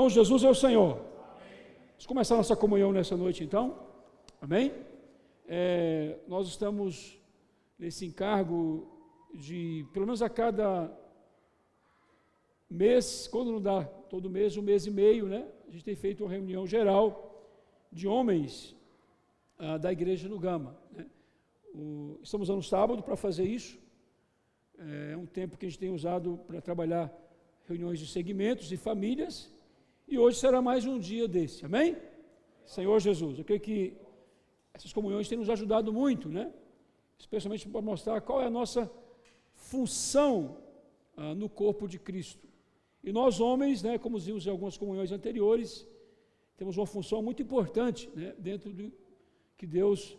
Irmão, Jesus é o Senhor. Vamos começar nossa comunhão nessa noite, então. Amém? Nós estamos nesse encargo de, pelo menos a cada mês, quando não dá todo mês, um mês e meio, né? A gente tem feito uma reunião geral de homens da igreja no Gama, né? Estamos usando o sábado para fazer isso. É um tempo que a gente tem usado para trabalhar reuniões de segmentos e famílias, e hoje será mais um dia desse, amém? Senhor Jesus, eu creio que essas comunhões têm nos ajudado muito, né? Especialmente para mostrar qual é a nossa função no corpo de Cristo. E nós homens, né, como vimos em algumas comunhões anteriores, temos uma função muito importante, né, dentro do que Deus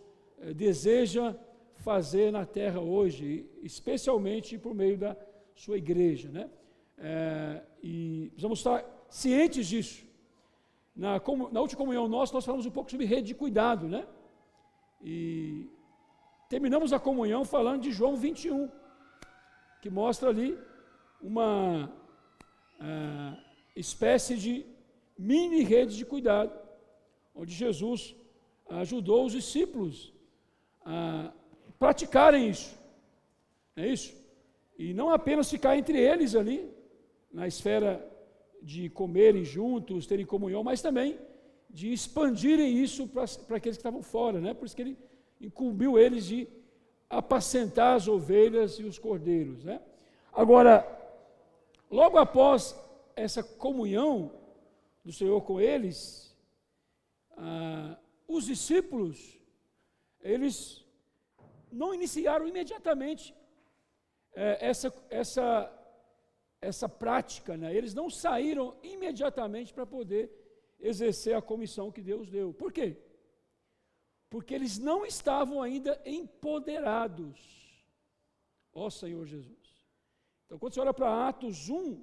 deseja fazer na terra hoje, especialmente por meio da sua igreja, né? E precisamos estar cientes disso. Na última comunhão nossa, nós falamos um pouco sobre rede de cuidado, né? E terminamos a comunhão falando de João 21, que mostra ali uma espécie de mini rede de cuidado, onde Jesus ajudou os discípulos a praticarem isso, é isso? E não apenas ficar entre eles ali, na esfera de comerem juntos, terem comunhão, mas também de expandirem isso para aqueles que estavam fora, né? Por isso que ele incumbiu eles de apacentar as ovelhas e os cordeiros, né? Agora, logo após essa comunhão do Senhor com eles, os discípulos, eles não iniciaram imediatamente essa prática, né? Eles não saíram imediatamente para poder exercer a comissão que Deus deu. Por quê? Porque eles não estavam ainda empoderados. Ó Senhor Jesus. Então, quando você olha para Atos 1,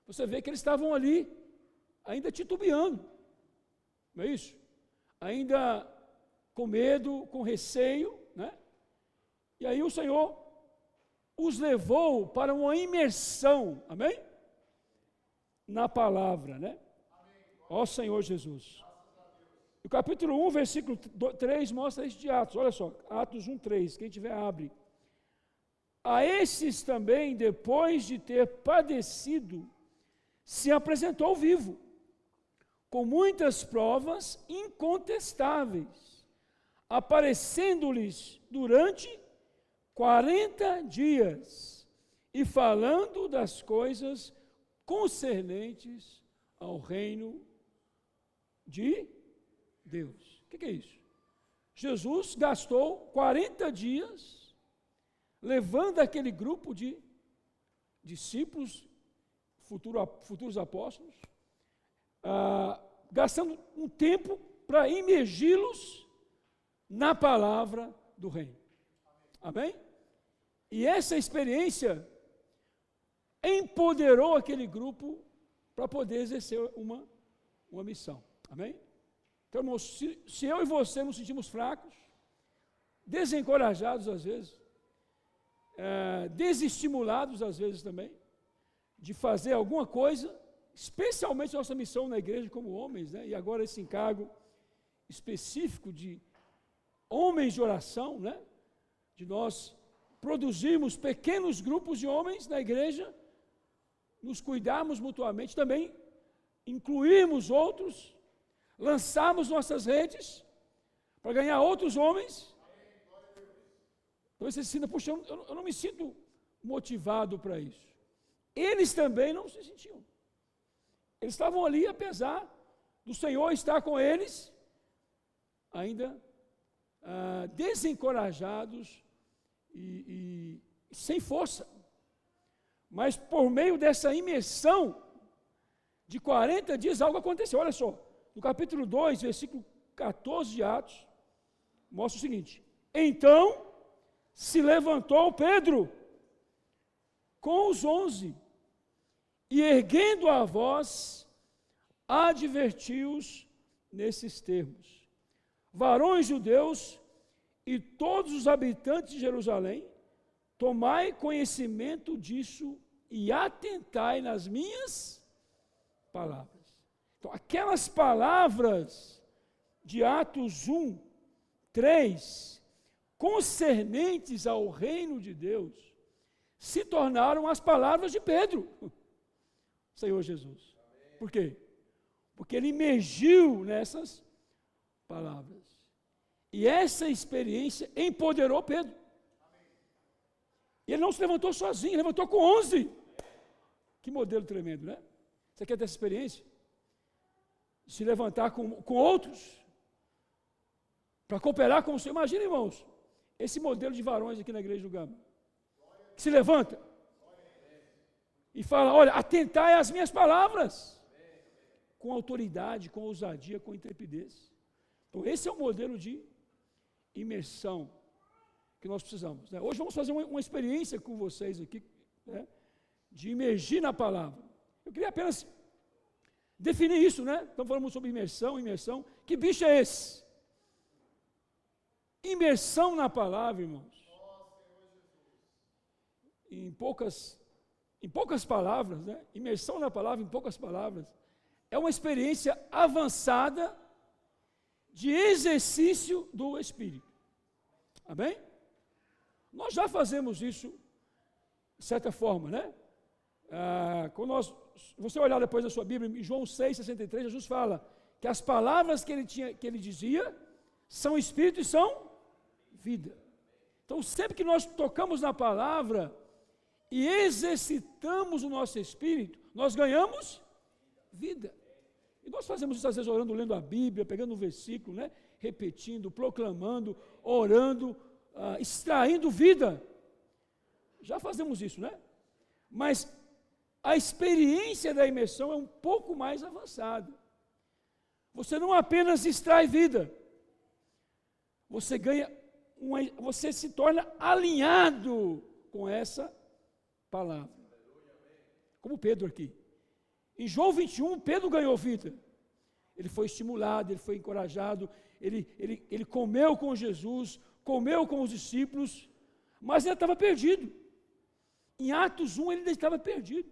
você vê que eles estavam ali, ainda titubeando, não é isso? Ainda com medo, com receio, né? E aí o Senhor os levou para uma imersão, amém? Na palavra, né? Ó Senhor Jesus. O capítulo 1, versículo 3 mostra isso de Atos, olha só, Atos 1, 3, quem tiver abre. A esses também, depois de ter padecido, se apresentou vivo, com muitas provas incontestáveis, aparecendo-lhes durante 40 dias, e falando das coisas concernentes ao reino de Deus. O que é isso? Jesus gastou 40 dias levando aquele grupo de discípulos, futuros apóstolos, gastando um tempo para imergi-los na palavra do reino. Amém? E essa experiência empoderou aquele grupo para poder exercer uma missão. Amém? Então, irmãos, se eu e você nos sentimos fracos, desencorajados às vezes, desestimulados às vezes também, de fazer alguma coisa, especialmente nossa missão na igreja como homens, né? E agora esse encargo específico de homens de oração, né? De nós produzirmos pequenos grupos de homens na igreja, nos cuidarmos mutuamente, também incluirmos outros, lançarmos nossas redes para ganhar outros homens. Então você se sinta, puxa, eu não me sinto motivado para isso. Eles também não se sentiam. Eles estavam ali, apesar do Senhor estar com eles, ainda desencorajados e sem força. Mas por meio dessa imersão de 40 dias, algo aconteceu. Olha só, no capítulo 2, versículo 14 de Atos, mostra o seguinte: então se levantou Pedro com os 11 e, erguendo a voz, advertiu-os nesses termos: varões judeus e todos os habitantes de Jerusalém, tomai conhecimento disso e atentai nas minhas palavras. Então, aquelas palavras de Atos 1, 3, concernentes ao reino de Deus, se tornaram as palavras de Pedro, Senhor Jesus. Por quê? Porque ele imergiu nessas palavras. E essa experiência empoderou Pedro. Ele não se levantou sozinho, ele levantou com 11. Que modelo tremendo, né? Você quer ter essa experiência? Se levantar com outros, para cooperar com o Senhor. Imagina, irmãos, esse modelo de varões aqui na igreja do Gama, que se levanta e fala, olha, atentai às minhas palavras, com autoridade, com ousadia, com intrepidez. Então esse é o modelo de imersão que nós precisamos, né? Hoje vamos fazer uma experiência com vocês aqui, né, de imergir na palavra. Eu queria apenas definir isso, né? Estamos falando sobre imersão. Que bicho é esse? Imersão na palavra, irmãos. Em poucas palavras, né? Imersão na palavra, em poucas palavras, é uma experiência avançada de exercício do Espírito. Amém? Nós já fazemos isso, de certa forma, né? Você olhar depois da sua Bíblia, em João 6,63, Jesus fala que as palavras que ele dizia são Espírito e são vida. Então, sempre que nós tocamos na palavra e exercitamos o nosso Espírito, nós ganhamos vida. E nós fazemos isso às vezes orando, lendo a Bíblia, pegando um versículo, né? Repetindo, proclamando, orando, extraindo vida. Já fazemos isso, né? Mas a experiência da imersão é um pouco mais avançada. Você não apenas extrai vida, você se torna alinhado com essa palavra. Como Pedro aqui. Em João 21, Pedro ganhou vida. Ele foi estimulado, ele foi encorajado, ele comeu com Jesus, comeu com os discípulos, mas ele estava perdido. Em Atos 1, ele ainda estava perdido.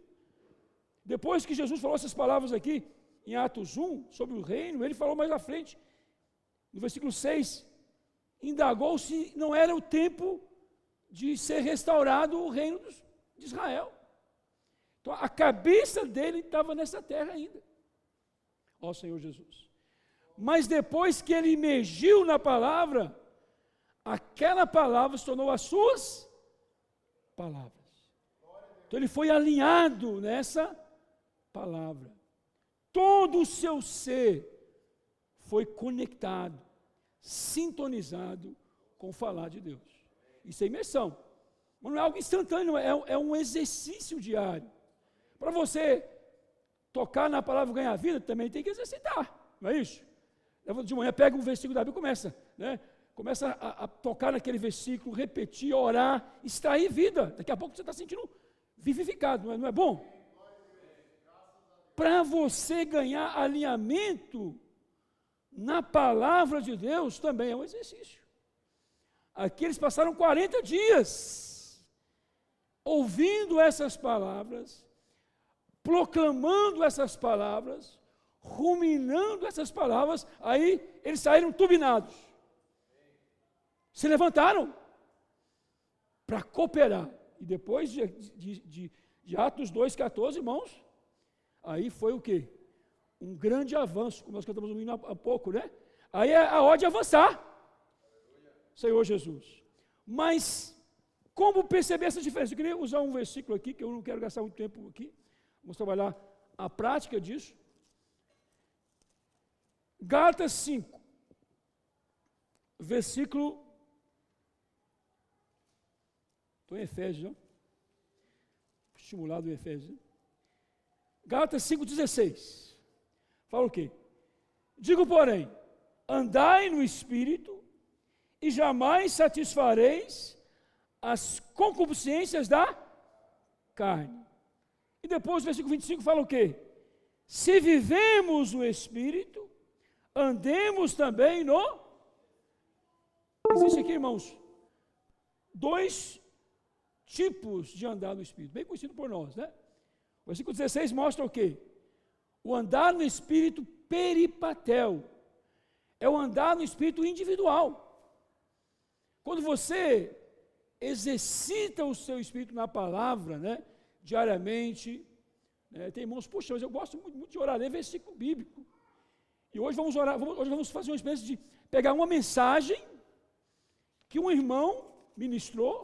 Depois que Jesus falou essas palavras aqui, em Atos 1, sobre o reino, ele falou mais à frente, no versículo 6, indagou se não era o tempo de ser restaurado o reino de Israel. Então, a cabeça dele estava nessa terra ainda. Ó Senhor Jesus. Mas depois que ele imergiu na palavra, aquela palavra se tornou as suas palavras. Então ele foi alinhado nessa palavra. Todo o seu ser foi conectado, sintonizado com o falar de Deus. Isso é imersão. Mas não é algo instantâneo, é um exercício diário. Para você tocar na palavra e ganhar vida, também tem que exercitar, não é isso? De manhã pega um versículo da Bíblia e começa, né? Começa a tocar naquele versículo, repetir, orar, extrair vida. Daqui a pouco você está sentindo vivificado, não é bom? Para você ganhar alinhamento na palavra de Deus, também é um exercício. Aqui eles passaram 40 dias ouvindo essas palavras, proclamando essas palavras, ruminando essas palavras, aí eles saíram turbinados. Se levantaram para cooperar. E depois de Atos 2,14, irmãos, aí foi o quê? Um grande avanço, como nós cantamos no hino há pouco, né? Aí é a hora de avançar, Senhor Jesus. Mas, como perceber essa diferença? Eu queria usar um versículo aqui, que eu não quero gastar muito tempo aqui. Vamos trabalhar a prática disso. Gálatas 5, versículo. Estou em Efésios, não? Estimulado em Efésios. Né? Gálatas 5,16. Fala o quê? Digo, porém, andai no Espírito e jamais satisfareis as concupiscências da carne. E depois o versículo 25 fala o quê? Se vivemos no Espírito, andemos também no... Existe aqui, irmãos, 2 tipos de andar no Espírito, bem conhecido por nós, né? O versículo 16 mostra o quê? O andar no espírito peripatel é o andar no espírito individual. Quando você exercita o seu espírito na palavra, né, diariamente, né, tem irmãos, puxa, mas eu gosto muito de orar, ler versículo bíblico. E hoje vamos orar, hoje vamos fazer uma espécie de pegar uma mensagem que um irmão ministrou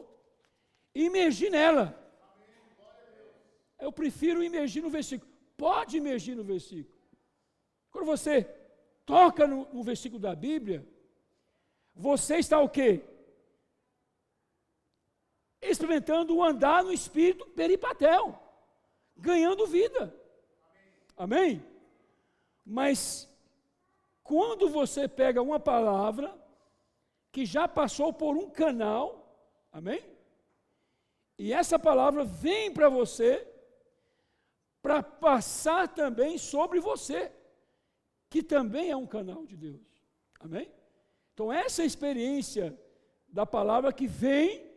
e imergir nela. Eu prefiro imergir no versículo. Pode imergir no versículo. Quando você toca no versículo da Bíblia, você está o quê? Experimentando o andar no espírito peripatel, ganhando vida. Amém? Mas quando você pega uma palavra que já passou por um canal, amém? E essa palavra vem para você para passar também sobre você, que também é um canal de Deus. Amém? Então essa experiência da palavra que vem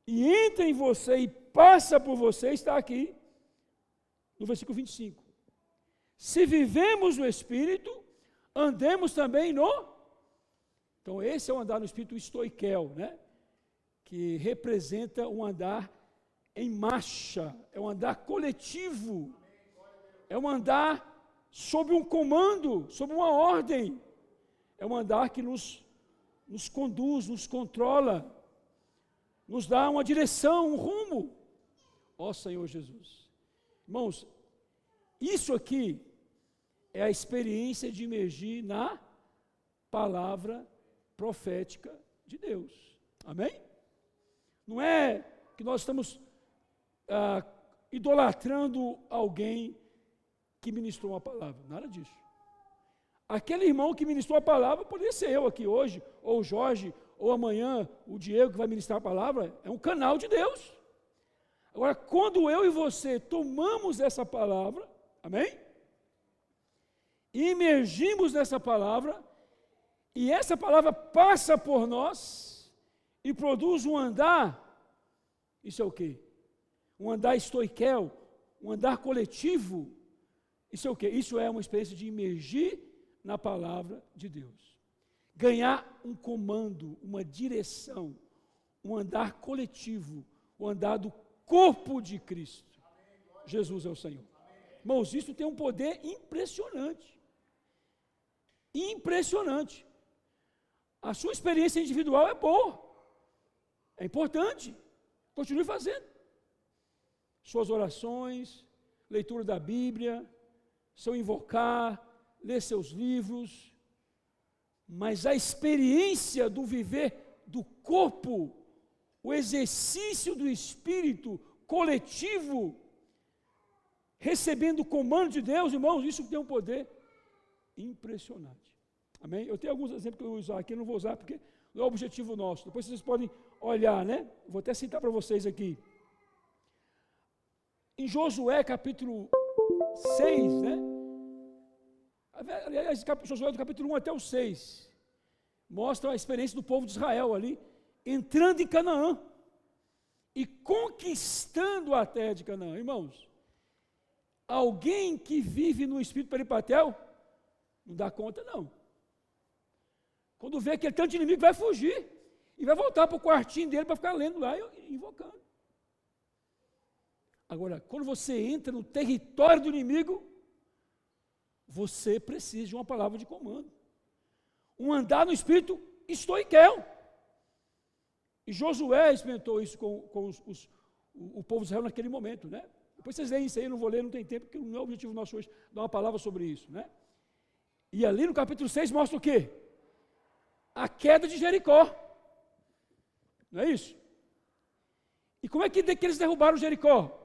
e entra em você e passa por você está aqui no versículo 25. Se vivemos no Espírito, andemos também no... Então esse é o andar no Espírito estoiquel, né? Que representa um andar em marcha, é um andar coletivo, é um andar sob um comando, sob uma ordem, é um andar que nos conduz, nos controla, nos dá uma direção, um rumo. Ó Senhor Jesus. Irmãos, isso aqui é a experiência de imergir na palavra profética de Deus. Amém? Não é que nós estamos idolatrando alguém que ministrou uma palavra, nada disso. Aquele irmão que ministrou a palavra, poderia ser eu aqui hoje, ou o Jorge, ou amanhã o Diego que vai ministrar a palavra, é um canal de Deus. Agora, quando eu e você tomamos essa palavra, amém? E emergimos nessa palavra, e essa palavra passa por nós, e produz um andar, isso é o quê? Um andar estoiquel, um andar coletivo, isso é o quê? Isso é uma experiência de imergir na palavra de Deus. Ganhar um comando, uma direção, um andar coletivo, o andar do corpo de Cristo. Jesus é o Senhor. Irmãos, isso tem um poder impressionante. Impressionante. A sua experiência individual é boa, é importante, continue fazendo. Suas orações, leitura da Bíblia, seu invocar, ler seus livros, mas a experiência do viver do corpo, o exercício do espírito coletivo, recebendo o comando de Deus, irmãos, isso tem um poder impressionante. Amém? Eu tenho alguns exemplos que eu vou usar aqui, eu não vou usar porque não é o objetivo nosso. Depois vocês podem olhar, né? Vou até citar para vocês aqui. Em Josué capítulo 6, né? Aliás, Josué do capítulo 1 até o 6, mostra a experiência do povo de Israel ali, entrando em Canaã e conquistando a terra de Canaã. Irmãos, alguém que vive no espírito peripatel, não dá conta não. Quando vê aquele tanto de inimigo, vai fugir e vai voltar para o quartinho dele para ficar lendo lá e invocando. Agora, quando você entra no território do inimigo, você precisa de uma palavra de comando. Um andar no espírito estoiquel. E Josué experimentou isso com o povo de Israel naquele momento, né? Depois vocês leem isso aí, eu não vou ler, não tem tempo, porque não é o objetivo nosso hoje dar uma palavra sobre isso, né? E ali no capítulo 6 mostra o quê? A queda de Jericó. Não é isso? E como é que eles derrubaram Jericó?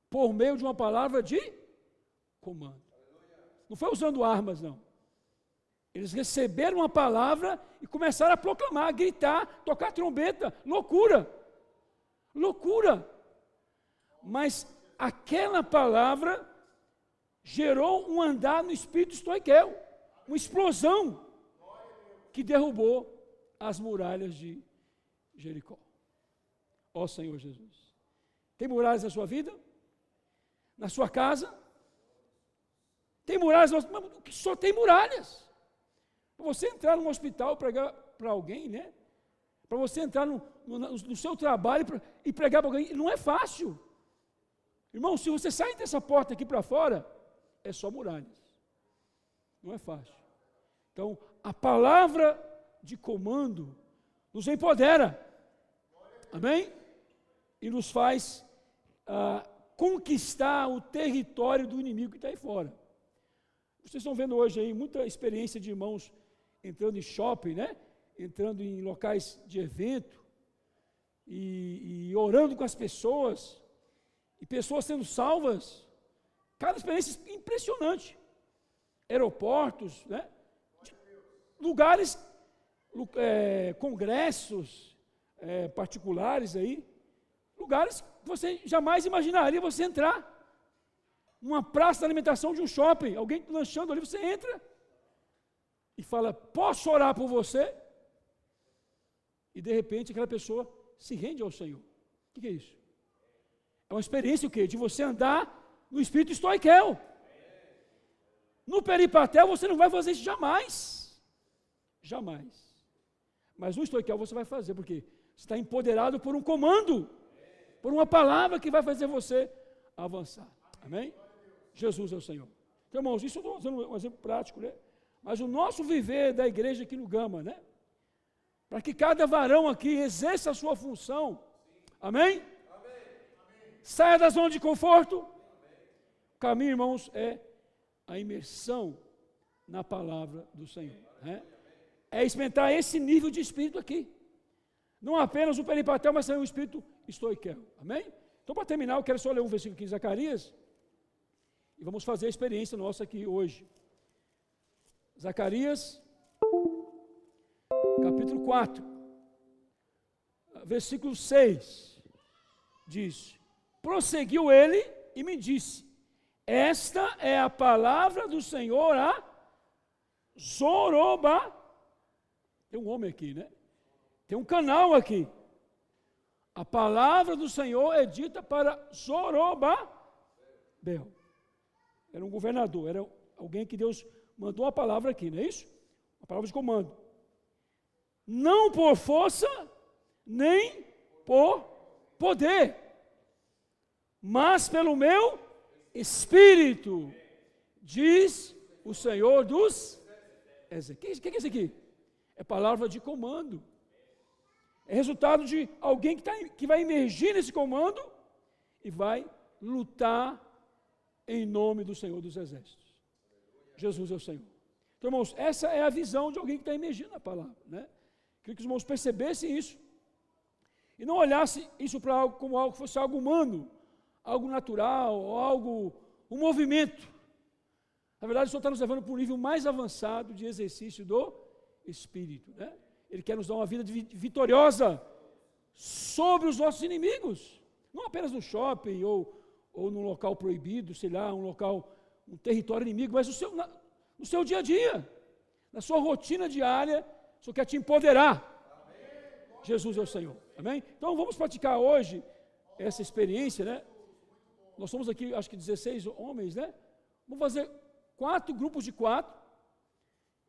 Por meio de uma palavra de comando. Não foi usando armas, não. Eles receberam uma palavra e começaram a proclamar, a gritar, tocar trombeta. Loucura! Loucura! Mas aquela palavra gerou um andar no espírito estoiquel, uma explosão que derrubou as muralhas de Jericó. Ó Senhor Jesus. Tem muralhas na sua vida? Na sua casa? Tem muralhas, mas só tem muralhas. Para você entrar num hospital e pregar para alguém, né? Para você entrar no seu trabalho e pregar para alguém, não é fácil. Irmão, se você sair dessa porta aqui para fora, é só muralhas. Não é fácil. Então, a palavra de comando nos empodera. Amém? E nos faz conquistar o território do inimigo que está aí fora. Vocês estão vendo hoje aí muita experiência de irmãos entrando em shopping, né? Entrando em locais de evento e orando com as pessoas e pessoas sendo salvas. Cada experiência impressionante. Aeroportos, né? Lugares, congressos particulares aí, lugares que você jamais imaginaria você entrar. Uma praça de alimentação de um shopping, alguém lanchando ali, você entra e fala, posso orar por você? E de repente aquela pessoa se rende ao Senhor. O que é isso? É uma experiência o quê? De você andar no espírito estoiquel. No peripatel você não vai fazer isso jamais. Jamais. Mas no estoiquel você vai fazer, porque você está empoderado por um comando, por uma palavra que vai fazer você avançar. Amém? Jesus é o Senhor. Então, irmãos, isso eu estou dando um exemplo prático, né? Mas o nosso viver da igreja aqui no Gama, né? Para que cada varão aqui exerça a sua função. Amém? Saia da zona de conforto. O caminho, irmãos, é a imersão na palavra do Senhor. Né? É experimentar esse nível de espírito aqui. Não apenas o peripatel, mas também o espírito estoiquel. Amém? Então, para terminar, eu quero só ler um versículo aqui em Zacarias. E vamos fazer a experiência nossa aqui hoje. Zacarias, capítulo 4, versículo 6, diz: prosseguiu ele e me disse, esta é a palavra do Senhor a Zorobabel. Tem um homem aqui, né? Tem um canal aqui. A palavra do Senhor é dita para Zorobabel. Era um governador, era alguém que Deus mandou a palavra aqui, não é isso? A palavra de comando. Não por força, nem por poder, mas pelo meu Espírito, diz o Senhor dos Exércitos. O que é isso aqui? É palavra de comando. É resultado de alguém que vai emergir nesse comando e vai lutar em nome do Senhor dos Exércitos. Jesus é o Senhor. Então, irmãos, essa é a visão de alguém que está emergindo na palavra, né? Queria que os irmãos percebessem isso e não olhassem isso para algo como algo que fosse algo humano, algo natural, algo, um movimento. Na verdade, o Senhor está nos levando para um nível mais avançado de exercício do Espírito, né? Ele quer nos dar uma vida vitoriosa sobre os nossos inimigos, não apenas no shopping ou num local proibido, sei lá, um território inimigo, mas no seu dia a dia, na sua rotina diária. O Senhor quer te empoderar. Amém. Jesus é o Senhor. Amém? Então vamos praticar hoje essa experiência, né? Nós somos aqui, acho que 16 homens, né? Vamos fazer 4 grupos de 4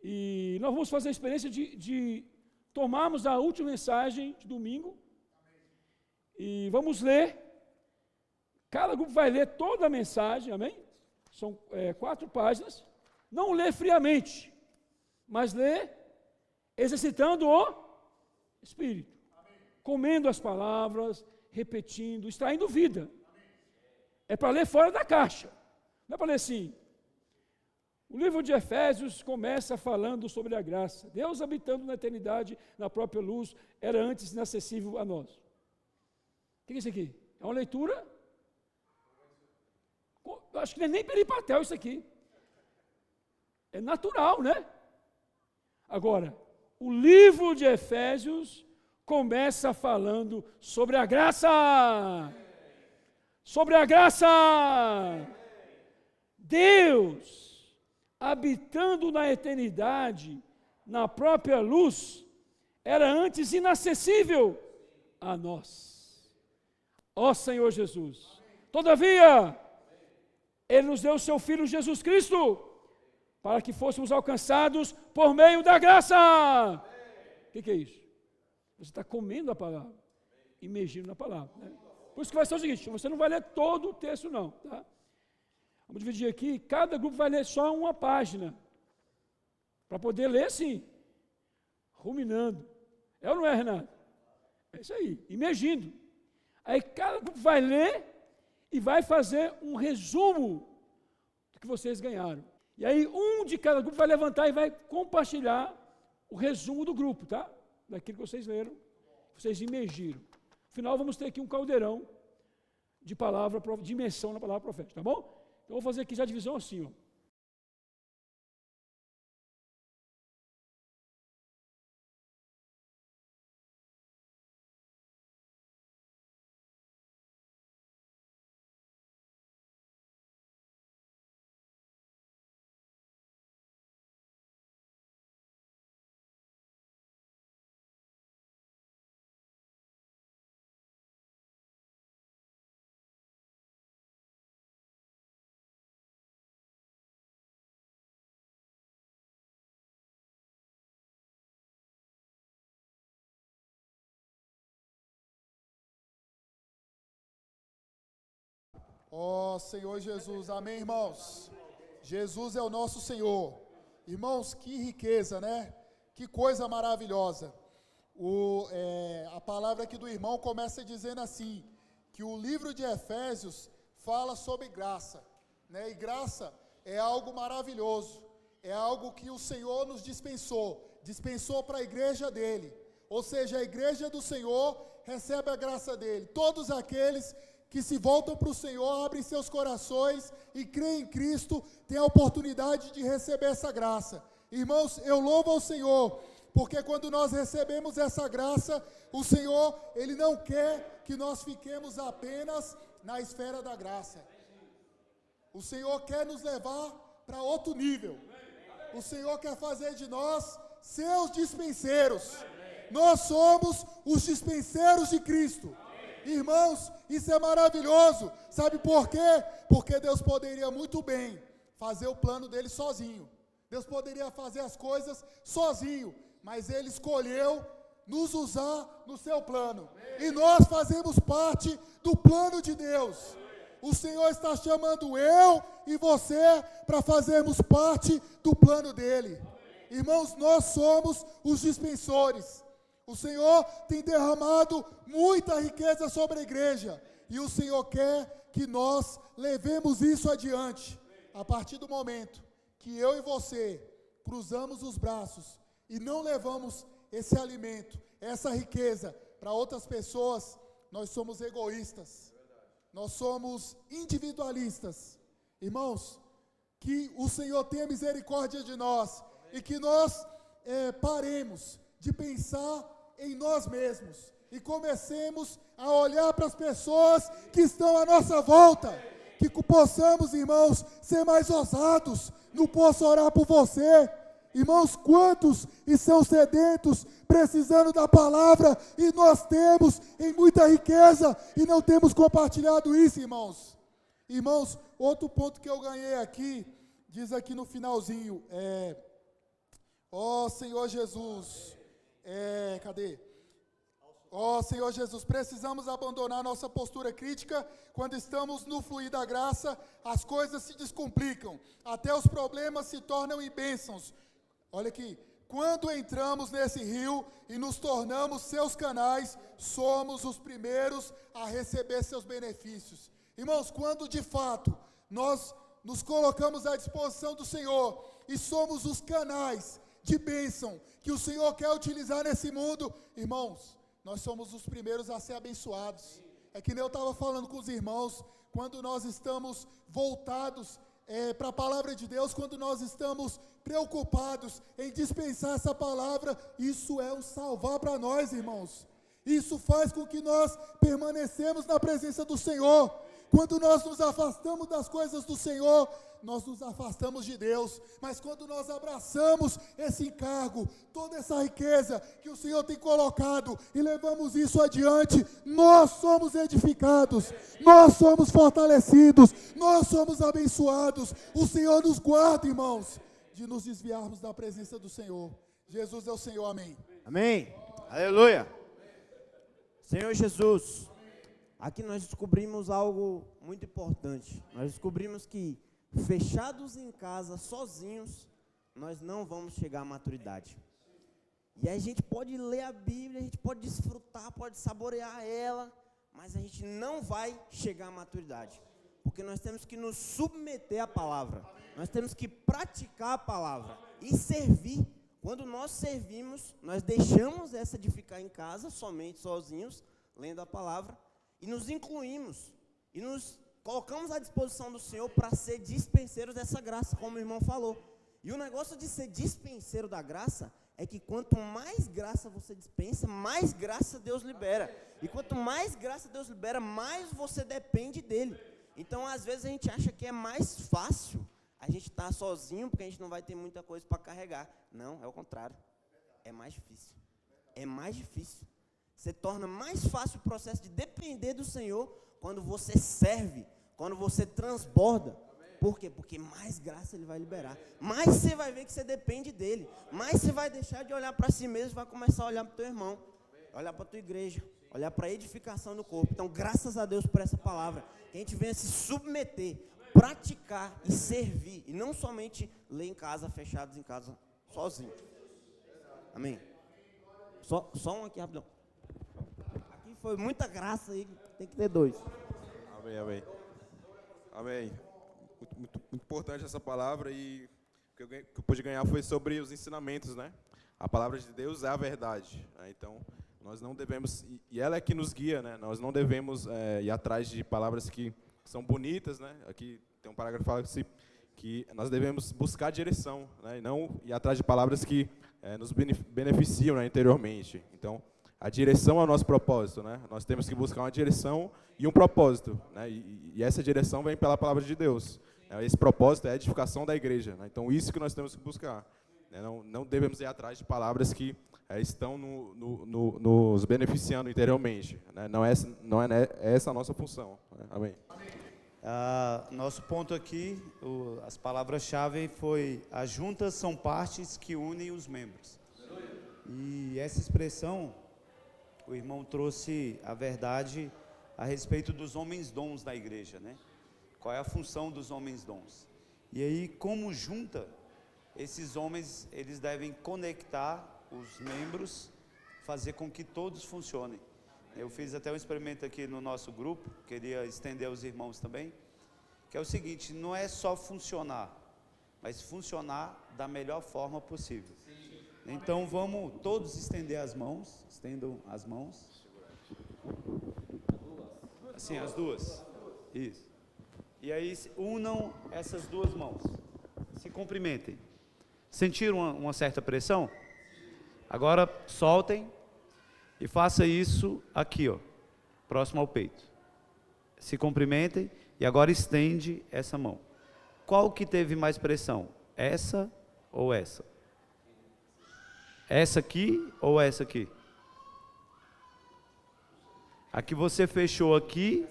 e nós vamos fazer a experiência de tomarmos a última mensagem de domingo e vamos ler. Cada grupo vai ler toda a mensagem, amém? São 4 páginas. Não lê friamente, mas lê exercitando o Espírito. Amém. Comendo as palavras, repetindo, extraindo vida. Amém. É para ler fora da caixa. Não é para ler assim. O livro de Efésios começa falando sobre a graça. Deus habitando na eternidade, na própria luz, era antes inacessível a nós. O que é isso aqui? É uma leitura? Eu acho que não é nem peripatel isso aqui. É natural, né? Agora, o livro de Efésios começa falando sobre a graça. Sobre a graça. Deus, habitando na eternidade, na própria luz, era antes inacessível a nós. Ó Senhor Jesus. Todavia, Ele nos deu o seu Filho Jesus Cristo, para que fôssemos alcançados por meio da graça. O que é isso? Você está comendo a palavra, imergindo na palavra, né? Por isso que vai ser o seguinte, você não vai ler todo o texto não, tá? Vamos dividir aqui, cada grupo vai ler só uma página, para poder ler assim, ruminando. É ou não é, Renato? É isso aí, imergindo. Aí cada grupo vai ler e vai fazer um resumo do que vocês ganharam. E aí um de cada grupo vai levantar e vai compartilhar o resumo do grupo, tá? Daquilo que vocês leram, vocês imergiram. No final vamos ter aqui um caldeirão de palavra, de imersão na palavra profética, tá bom? Então vou fazer aqui já a divisão assim, ó. Ó Senhor Jesus, amém, irmãos? Jesus é o nosso Senhor. Irmãos, que riqueza, né? Que coisa maravilhosa. A palavra aqui do irmão começa dizendo assim, que o livro de Efésios fala sobre graça, né? E graça é algo maravilhoso, é algo que o Senhor nos dispensou para a igreja dele. Ou seja, a igreja do Senhor recebe a graça dele. Todos aqueles que se voltam para o Senhor, abrem seus corações e creem em Cristo, têm a oportunidade de receber essa graça. Irmãos, eu louvo ao Senhor, porque quando nós recebemos essa graça, o Senhor, Ele não quer que nós fiquemos apenas na esfera da graça. O Senhor quer nos levar para outro nível. O Senhor quer fazer de nós seus dispenseiros. Nós somos os dispenseiros de Cristo. Irmãos, isso é maravilhoso. Sabe por quê? Porque Deus poderia muito bem fazer o plano dele sozinho. Deus poderia fazer as coisas sozinho, mas Ele escolheu nos usar no seu plano. E nós fazemos parte do plano de Deus. O Senhor está chamando eu e você para fazermos parte do plano dele. Irmãos, nós somos os dispensores. O Senhor tem derramado muita riqueza sobre a igreja, e o Senhor quer que nós levemos isso adiante. A partir do momento que eu e você cruzamos os braços e não levamos esse alimento, essa riqueza para outras pessoas, nós somos egoístas, nós somos individualistas. Irmãos, que o Senhor tenha misericórdia de nós e que nós paremos de pensar em nós mesmos e comecemos a olhar para as pessoas que estão à nossa volta, que possamos, irmãos, ser mais ousados. Não posso orar por você, irmãos, quantos estão sedentos, precisando da palavra, e nós temos em muita riqueza e não temos compartilhado isso, irmãos. Irmãos, outro ponto que eu ganhei aqui, diz aqui no finalzinho, ó Senhor Jesus, cadê? Ó Senhor Jesus, precisamos abandonar nossa postura crítica. Quando estamos no fluir da graça, as coisas se descomplicam, até os problemas se tornam em bênçãos. Olha aqui, quando entramos nesse rio e nos tornamos seus canais, somos os primeiros a receber seus benefícios. Irmãos, quando de fato nós nos colocamos à disposição do Senhor e somos os canais de bênção que o Senhor quer utilizar nesse mundo, irmãos, nós somos os primeiros a ser abençoados. É que nem eu estava falando com os irmãos, quando nós estamos voltados para a palavra de Deus, quando nós estamos preocupados em dispensar essa palavra, isso é um salvar para nós, irmãos. Isso faz com que nós permanecemos na presença do Senhor. Quando nós nos afastamos das coisas do Senhor, nós nos afastamos de Deus. Mas quando nós abraçamos esse encargo, toda essa riqueza que o Senhor tem colocado e levamos isso adiante, nós somos edificados, nós somos fortalecidos, nós somos abençoados. O Senhor nos guarda, irmãos, de nos desviarmos da presença do Senhor. Jesus é o Senhor, amém. Amém. Aleluia. Senhor Jesus, aqui nós descobrimos algo muito importante. Nós descobrimos que fechados em casa, sozinhos, nós não vamos chegar à maturidade. E a gente pode ler a Bíblia, a gente pode desfrutar, pode saborear ela, mas a gente não vai chegar à maturidade. Porque nós temos que nos submeter à palavra. Nós temos que praticar a palavra e servir. Quando nós servimos, nós deixamos essa de ficar em casa, somente sozinhos, lendo a palavra, e nos incluímos, e nos colocamos à disposição do Senhor para ser dispenseiros dessa graça, como o irmão falou. E o negócio de ser dispenseiro da graça é que quanto mais graça você dispensa, mais graça Deus libera. E quanto mais graça Deus libera, mais você depende dele. Então, às vezes, a gente acha que é mais fácil a gente estar sozinho, porque a gente não vai ter muita coisa para carregar. Não, é o contrário. É mais difícil. É mais difícil. Você torna mais fácil o processo de depender do Senhor quando você serve, quando você transborda. Por quê? Porque mais graça Ele vai liberar. Mais você vai ver que você depende dEle. Mais você vai deixar de olhar para si mesmo e vai começar a olhar para o teu irmão, olhar para a tua igreja, olhar para a edificação do corpo. Então, graças a Deus por essa palavra, que a gente venha se submeter, praticar e servir, e não somente ler em casa, fechados em casa, sozinho. Amém. Só um aqui, rapidão. Aqui foi muita graça aí, tem que ter dois. Amém, amém. Amém. Muito importante essa palavra, e o que eu pude ganhar foi sobre os ensinamentos, né? A palavra de Deus é a verdade, né? Então, nós não devemos, e ela é que nos guia, né? Nós não devemos ir atrás de palavras que são bonitas, né? Aqui tem um parágrafo que fala que nós devemos buscar direção, né? E não ir atrás de palavras que nos beneficiam, né, interiormente. Então, a direção é o nosso propósito, né? Nós temos que buscar uma direção e um propósito, né? E essa direção vem pela palavra de Deus. Esse propósito é a edificação da igreja, né? Então, isso que nós temos que buscar. Né? Não devemos ir atrás de palavras que estão nos beneficiando interiormente. Né? Não é essa a nossa função. Né? Amém. Nosso ponto aqui, as palavras-chave foi: as juntas são partes que unem os membros. E essa expressão, o irmão trouxe a verdade a respeito dos homens dons da igreja, né? Qual é a função dos homens dons? E aí, como junta, esses homens, eles devem conectar os membros, fazer com que todos funcionem. Eu fiz até um experimento aqui no nosso grupo, queria estender aos irmãos também, que é o seguinte: não é só funcionar, mas funcionar da melhor forma possível. Então vamos todos estender as mãos, estendam as mãos. Assim, as duas. Isso. E aí unam essas duas mãos. Se cumprimentem. Sentiram uma certa pressão? Agora soltem e faça isso aqui, ó, próximo ao peito. Se cumprimentem e agora estende essa mão. Qual que teve mais pressão? Essa ou essa? Essa aqui ou essa aqui? A que você fechou aqui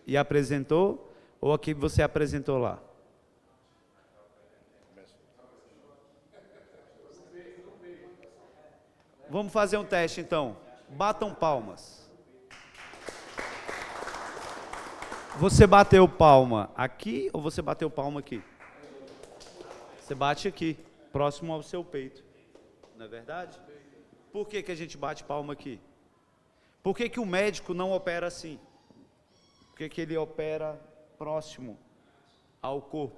e apresentou, ou a que você apresentou lá? Vamos fazer um teste então. Batam palmas. Você bateu palma aqui ou você bateu palma aqui? Você bate aqui, próximo ao seu peito. Não é verdade? Por que a gente bate palma aqui? Por que o médico não opera assim? Por que ele opera próximo ao corpo?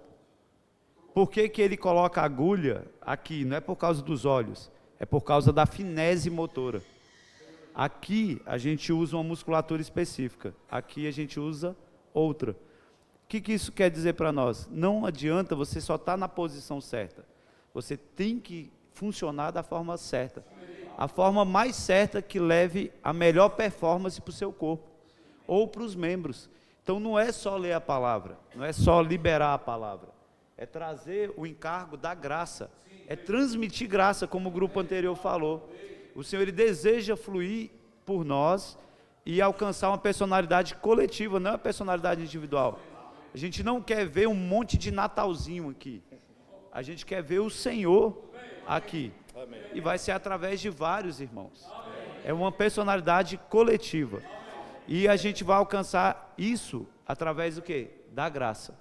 Por que ele coloca a agulha aqui? Não é por causa dos olhos, é por causa da finese motora. Aqui a gente usa uma musculatura específica, aqui a gente usa outra. O que isso quer dizer para nós? Não adianta você só estar na posição certa, você tem que funcionar da forma certa, a forma mais certa que leve a melhor performance para o seu corpo. ou para os membros. Então não é só ler a palavra, não é só liberar a palavra, é trazer o encargo da graça, é transmitir graça, como o grupo anterior falou. O Senhor, Ele deseja fluir por nós e alcançar uma personalidade coletiva, não é uma personalidade individual. A gente não quer ver um monte de Natalzinho aqui, a gente quer ver o Senhor aqui, e vai ser através de vários irmãos, é uma personalidade coletiva, e a gente vai alcançar isso através do quê? Da graça,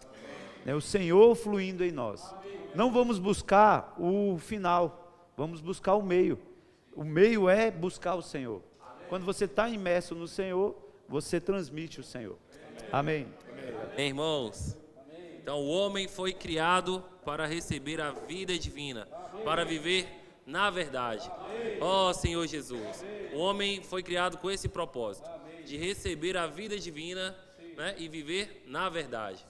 o Senhor fluindo em nós. Não vamos buscar o final, vamos buscar o meio é buscar o Senhor. Quando você está imerso no Senhor, você transmite o Senhor. Amém. Amém, irmãos. Então o homem foi criado para receber a vida divina, para viver na verdade. Ó Senhor Jesus, o homem foi criado com esse propósito, de receber a vida divina, né, e viver na verdade.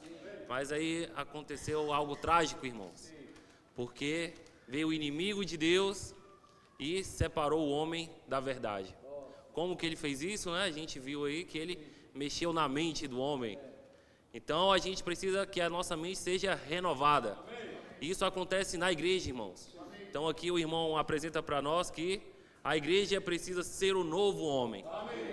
Mas aí aconteceu algo trágico, irmãos, porque veio o inimigo de Deus e separou o homem da verdade. Como que ele fez isso, né? A gente viu aí que ele mexeu na mente do homem. Então a gente precisa que a nossa mente seja renovada. Isso acontece na igreja, irmãos. Então aqui o irmão apresenta para nós que a igreja precisa ser o novo homem.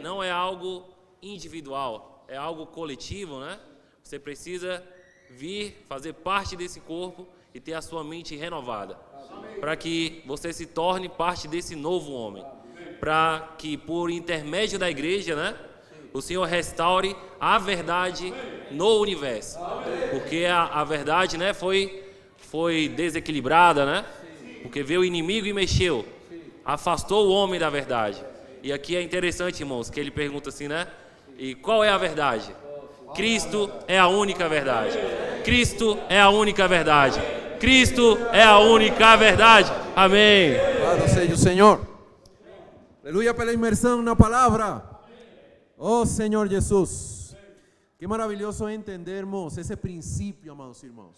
Não é algo individual, é algo coletivo, né? Você precisa vir, fazer parte desse corpo e ter a sua mente renovada, para que você se torne parte desse novo homem, para que por intermédio da igreja, né, o Senhor restaure a verdade no universo, porque a verdade, né, foi desequilibrada, né, porque veio o inimigo e mexeu, afastou o homem da verdade. E aqui é interessante, irmãos, que ele pergunta assim, né, e qual é a verdade? Cristo é a única verdade. Cristo é a única verdade. Cristo é a única verdade. Amém. Louvado seja o Senhor. Aleluia pela imersão na palavra. Oh Senhor Jesus. Que maravilhoso entendermos esse princípio, amados irmãos.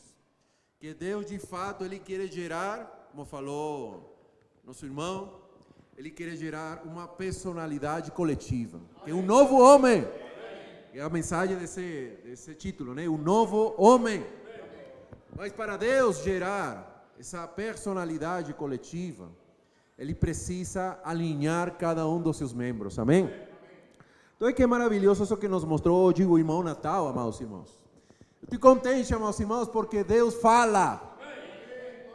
Que Deus de fato, Ele quer gerar, como falou nosso irmão, Ele quer gerar uma personalidade coletiva. Que é um novo homem. É a mensagem desse título, né? Um novo homem. Mas para Deus gerar essa personalidade coletiva, Ele precisa alinhar cada um dos seus membros, amém? Então é que é maravilhoso isso que nos mostrou hoje o irmão Natal, amados irmãos. Eu estou contente, amados irmãos, porque Deus fala,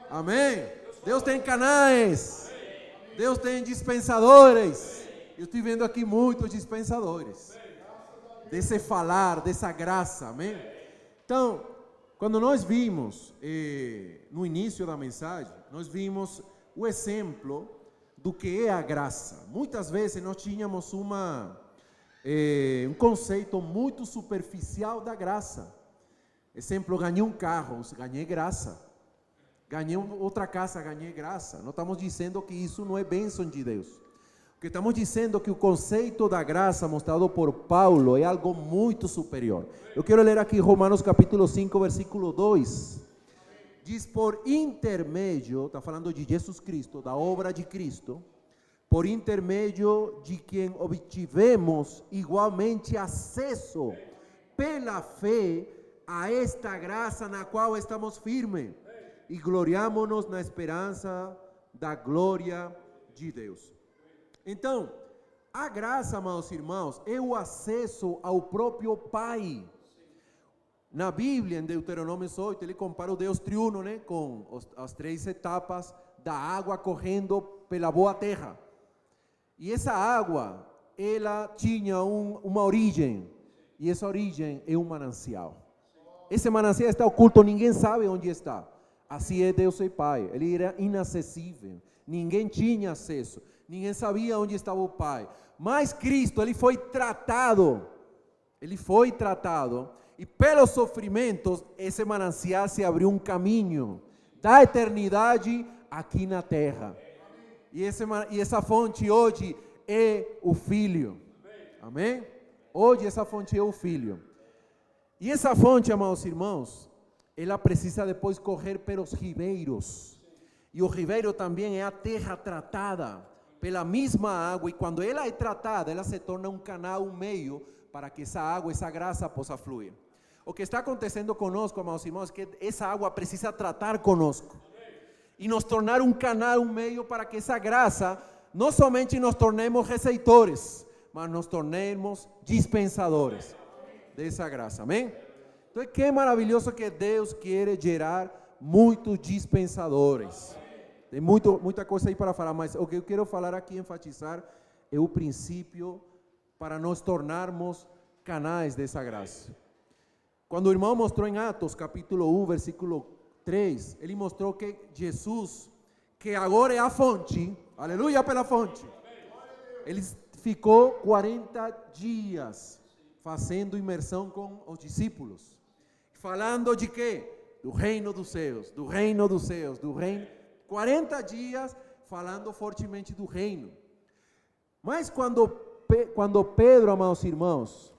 amém? Deus tem canais, Deus tem dispensadores. Eu estou vendo aqui muitos dispensadores desse falar, dessa graça, amém? Então, quando nós vimos, no início da mensagem, nós vimos o exemplo do que é a graça. Muitas vezes nós tínhamos um conceito muito superficial da graça. Exemplo, ganhei um carro, ganhei graça. Ganhei outra casa, ganhei graça. Não estamos dizendo que isso não é bênção de Deus. O que estamos dizendo é que o conceito da graça mostrado por Paulo é algo muito superior. Eu quero ler aqui Romanos capítulo 5, versículo 2. Diz, por intermédio, está falando de Jesus Cristo, da obra de Cristo, por intermédio de quem obtivemos igualmente acesso pela fé a esta graça na qual estamos firmes e gloriamo-nos na esperança da glória de Deus. Então, a graça, amados irmãos, é o acesso ao próprio Pai. Na Bíblia, em Deuteronômio 8, ele compara o Deus triuno, né, com as 3 etapas da água correndo pela boa terra. E essa água, ela tinha uma origem, e essa origem é um manancial. Esse manancial está oculto, ninguém sabe onde está. Assim é Deus e Pai, Ele era inacessível, ninguém tinha acesso. Ninguém sabia onde estava o Pai. Mas Cristo, Ele foi tratado. E pelos sofrimentos, esse manancial se abriu um caminho da eternidade aqui na terra. E essa fonte hoje é o Filho. Amém? Hoje essa fonte é o Filho. E essa fonte, amados irmãos, ela precisa depois correr pelos ribeiros. E o ribeiro também é a terra tratada pela mesma água, e quando ela é tratada, ela se torna um canal, um meio, para que essa água, essa graça possa fluir. O que está acontecendo conosco, amados irmãos, é que essa água precisa tratar conosco e nos tornar um canal, um meio para que essa graça não somente nos tornemos receptores, mas nos tornemos dispensadores dessa graça, amém? Então, que maravilhoso que Deus quer gerar muitos dispensadores. Tem muita coisa aí para falar, mas o que eu quero falar aqui, enfatizar, é o princípio para nos tornarmos canais dessa graça. Quando o irmão mostrou em Atos, capítulo 1, versículo 3, ele mostrou que Jesus, que agora é a fonte, aleluia pela fonte, ele ficou 40 dias fazendo imersão com os discípulos, falando de quê? Do reino dos céus, do reino dos céus, do reino. 40 dias falando fortemente do reino. Mas quando Pedro, amados irmãos,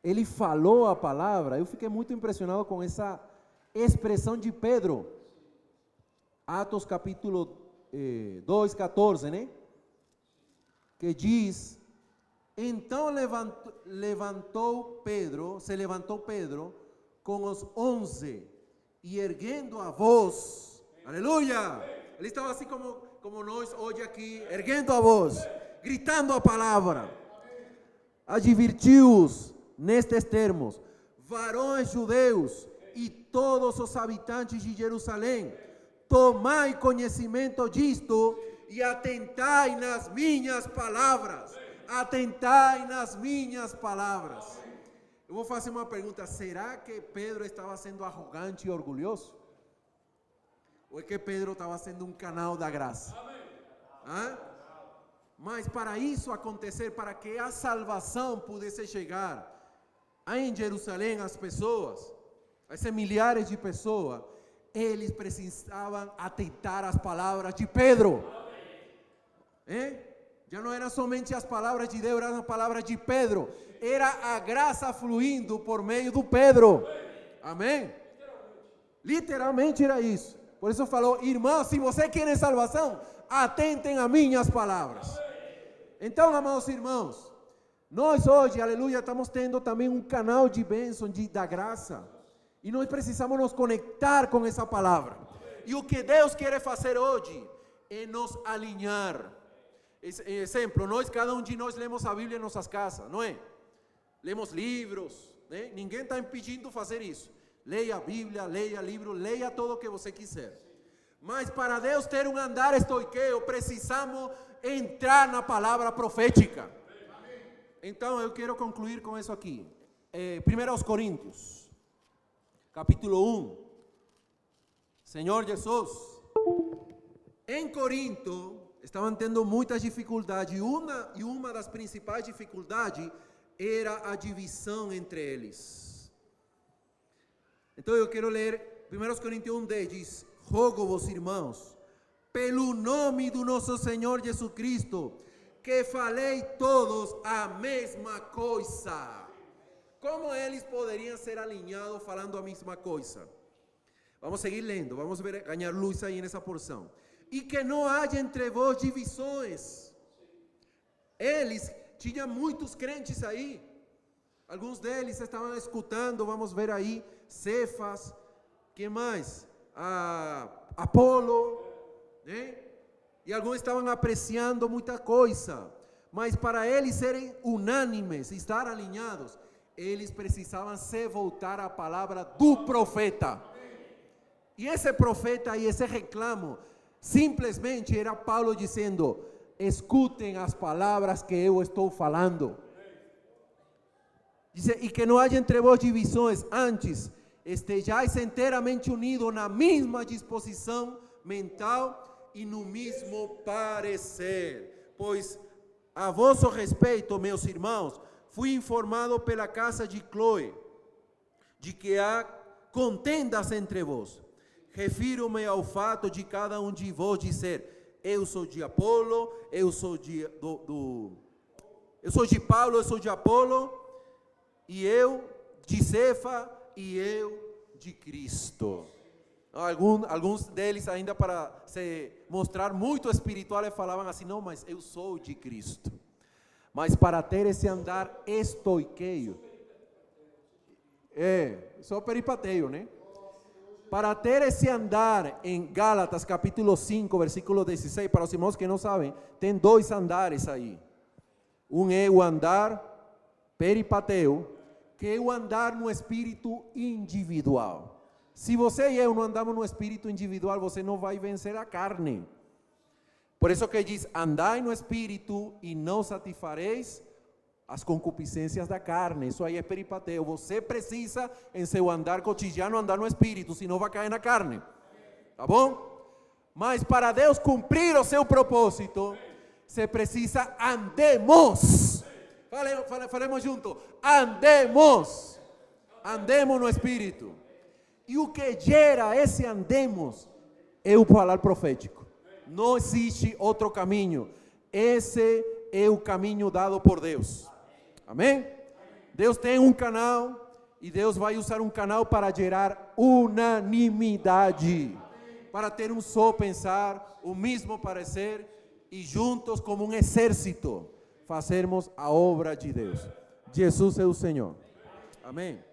ele falou a palavra, eu fiquei muito impressionado com essa expressão de Pedro. Atos capítulo 2, 14, né? Que diz: então se levantou Pedro com os 11 e erguendo a voz, aleluia, ele estava assim como nós hoje aqui, erguendo a voz, gritando a palavra, advertiu-os nestes termos: varões judeus e todos os habitantes de Jerusalém, tomai conhecimento disto e atentai nas minhas palavras. Atentai nas minhas palavras. Eu vou fazer uma pergunta: será que Pedro estava sendo arrogante e orgulhoso? Ou é que Pedro estava sendo um canal da graça? Hã? Mas para isso acontecer, para que a salvação pudesse chegar em Jerusalém, as pessoas, esses milhares de pessoas, eles precisavam atentar às palavras de Pedro. Já não eram somente as palavras de Deus, eram as palavras de Pedro. Era a graça fluindo por meio do Pedro. Amém? Literalmente era isso. Por isso falou: irmãos, se você quer salvação, atentem a minhas palavras. Então, amados irmãos, nós hoje, aleluia, estamos tendo também um canal de bênção, da graça. E nós precisamos nos conectar com essa palavra. E o que Deus quer fazer hoje é nos alinhar. Exemplo, cada um de nós lemos a Bíblia em nossas casas, não é? Lemos livros, né? Ninguém está impedindo fazer isso. Leia a Bíblia, leia livro, leia tudo o que você quiser. Mas para Deus ter um andar estoiqueo, precisamos entrar na palavra profética. Então eu quero concluir com isso aqui. 1 Coríntios, capítulo 1. Senhor Jesus, em Corinto estavam tendo muitas dificuldades, e uma das principais dificuldades era a divisão entre eles. Então eu quero ler 1 Coríntios 1:10, diz: rogo-vos, irmãos, pelo nome do nosso Senhor Jesus Cristo, que falei todos a mesma coisa. Como eles poderiam ser alinhados falando a mesma coisa? Vamos seguir lendo, vamos ver, ganhar luz aí nessa porção. E que não haja entre vós divisões. Eles tinham muitos crentes aí. Alguns deles estavam escutando, vamos ver aí, Cefas, que mais? Apolo, né? E alguns estavam apreciando muita coisa. Mas para eles serem unânimes, estar alinhados, eles precisavam se voltar à palavra do profeta. E esse profeta e esse reclamo, simplesmente era Paulo dizendo: escutem as palavras que eu estou falando. Diz: e que não haja entre vós divisões, antes estejais inteiramente unidos na mesma disposição mental e no mesmo parecer. Pois a vosso respeito, meus irmãos, fui informado pela casa de Cloé de que há contendas entre vós. Refiro-me ao fato de cada um de vós dizer: eu sou de Apolo, eu sou de Paulo, eu sou de Apolo, e eu de Cefa, e eu de Cristo. Alguns deles ainda para se mostrar muito espirituais falavam assim, não, mas eu sou de Cristo. Mas para ter esse andar estoiqueio, só peripateio, né? Para ter esse andar em Gálatas capítulo 5, versículo 16, para os irmãos que não sabem, tem 2 andares aí. Um é o andar peripateu, que é o andar no espírito individual. Se você e eu não andamos no espírito individual, você não vai vencer a carne. Por isso que diz, andai no espírito e não satisfareis as concupiscências da carne. Isso aí é peripateu. Você precisa, em seu andar cotidiano, andar no espírito, senão vai cair na carne. Tá bom? Mas para Deus cumprir o seu propósito, você precisa andemos. Falemos junto. Andemos no espírito. E o que gera esse andemos é o falar profético. Não existe outro caminho. Esse é o caminho dado por Deus. Amém? Deus tem um canal e Deus vai usar um canal para gerar unanimidade. Para ter um só pensar, o mesmo parecer e juntos como um exército fazermos a obra de Deus. Jesus é o Senhor. Amém?